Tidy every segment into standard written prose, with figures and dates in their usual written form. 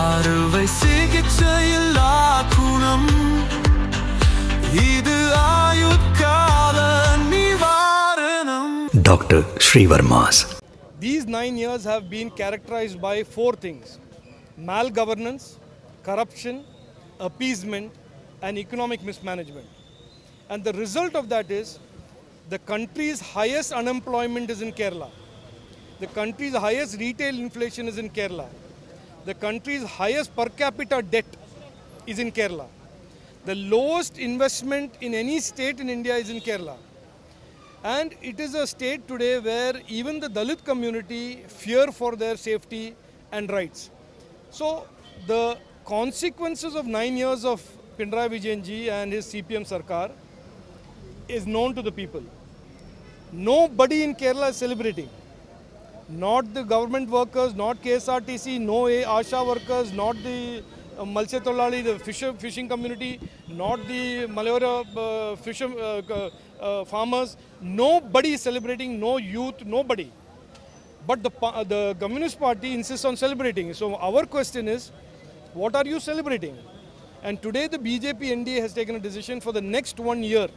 அறுவை சிகிச்சையில்லா குணம் இது ஆயுட்கால நிவாரணம். Dr. Srivarmas. These 9 years have been characterized by 4 things: malgovernance, corruption, appeasement, and economic mismanagement. And the result of that is the country's highest unemployment is in Kerala. The country's highest retail inflation is in Kerala. The country's highest per capita debt is in Kerala. The lowest investment in any state in India is in Kerala. And it is a state today where even the Dalit community fear for their safety and rights. So the consequences of 9 years of Pinarayi Vijayan ji and his CPM Sarkar is known to the people. Nobody in Kerala is celebrating. Not the government workers, not KSRTC, no ASHA workers, not the Malsya Tolali, the fishing community, not the Malayora farmers. Nobody is celebrating, no youth, nobody. But the Communist Party insists on celebrating. So our question is, what are you celebrating? And today the BJP NDA has taken a decision for the next 1 year.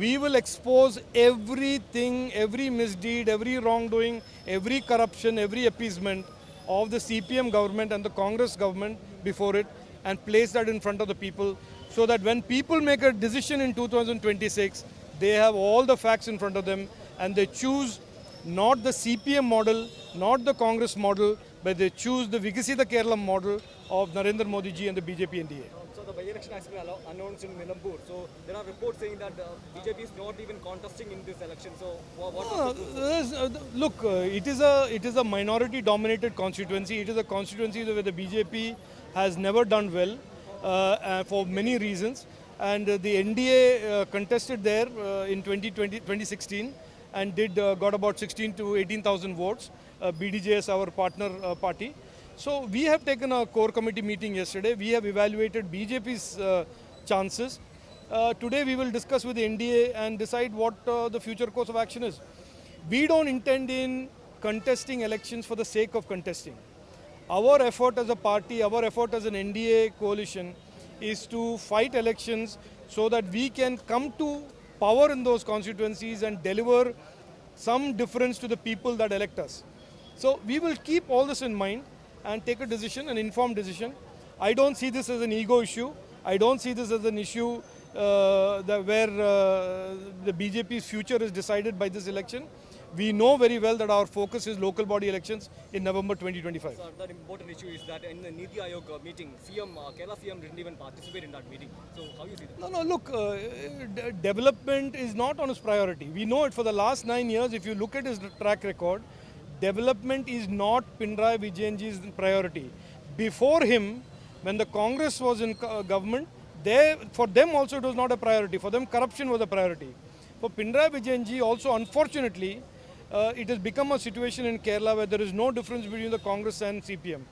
We will expose everything, every misdeed, every wrongdoing, every corruption, every appeasement of the CPM government and the Congress government before it, and place that in front of the people, so that when people make a decision in 2026, they have all the facts in front of them and they choose not the CPM model, not the Congress model, but they choose the Vikasita Kerala model of Narendra Modi ji and the BJP NDA. So the by-election has been announced in Nilambur. So there are reports saying that BJP is not even contesting in this election. So look, it is a minority-dominated constituency. It is a constituency where the BJP has never done well for many reasons. And the NDA contested there in 2016 and got about 16 to 18,000 votes. BDJ is our partner party. So we have taken a core committee meeting yesterday. We have evaluated BJP's chances. Today we will discuss with the NDA and decide what the future course of action is. We don't intend in contesting elections for the sake of contesting. Our effort as a party, our effort as an NDA coalition is to fight elections so that we can come to power in those constituencies and deliver some difference to the people that elect us. So we will keep all this in mind and take a decision, an informed decision. I don't see this as an ego issue. I don't see this as an issue where the BJP's future is decided by this election. We know very well that our focus is local body elections in November 2025. So the important issue is that in the Niti Aayog meeting, Kerala CM didn't even participate in that meeting. So how do you see that? No, look, development is not on his priority. We know it for the last 9 years. If you look at his track record, development is not Pinarayi Vijayan ji's priority. Before him, when the Congress was in government, for them also it was not a priority. For them, corruption was a priority. For Pinarayi Vijayan ji also, unfortunately, it has become a situation in Kerala where there is no difference between the Congress and CPM.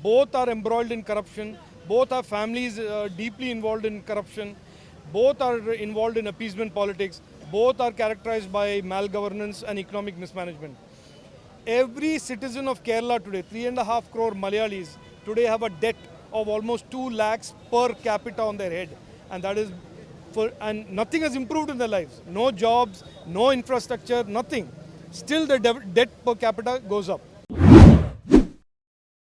Both are embroiled in corruption. Both are families deeply involved in corruption. Both are involved in appeasement politics. Both are characterized by malgovernance and economic mismanagement. Every citizen of Kerala today, 3.5 crore Malayalis, today have a debt of almost 2 lakhs per capita on their head. And that is and nothing has improved in their lives. No jobs, no infrastructure, nothing. Still the debt per capita goes up.